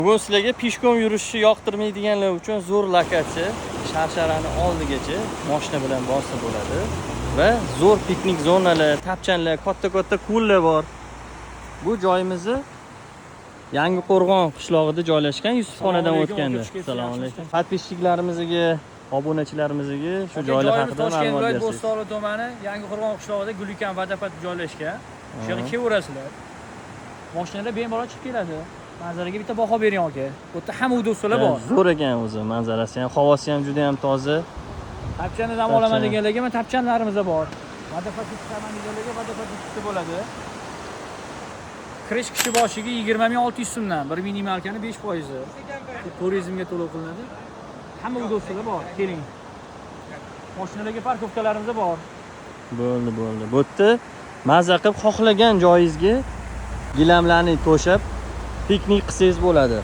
Bugun sizlarga peshkom yurishni yoqtirmaydiganlar uchun zo'r lokatsiya. Sharsharani oldigacha mashina bilan bosib bo'ladi va zo'r piknik zonalar, tapchanlar, katta-katta ko'llar bor. Bu joyimizni Yangiqo'rg'on qishlog'ida joylashgan, Yusufxonadan o'tganda. Assalomu alaykum. Podpисчиklarimizga, obunachilarimizga shu joylar haqida ma'lumot berasiz. Bo'stonli tumani Yangiqo'rg'on qishlog'ida Gulikan vodopad joylashgan. O'sha yerga kelaverasizlar. Mashinalar bemalol chiqib keladi. Manzaraga bitta baho bering aka. Bu yerda hamma udovsolar bor. Zo'r ekan o'zi, manzarasi ham, havosi ham juda ham toza. Tapchani ham olaman deganlarga mana tapchanlarimiz bor. Vodopad chiqaman deganlarga vodopad chiqib bo'ladi. Kirish kishi boshiga 20.600 so'mdan, bir minimalkani 5%. Turizmga to'lov qilinadi. Hamma udovsolar bor. Keling. Mashinalarga parkovkalarimiz bor. Bo'ldi. Bu yerda mazza qilib xohlagan joyingizga gilamlarni to'shab piknik qilsangiz bo'ladi.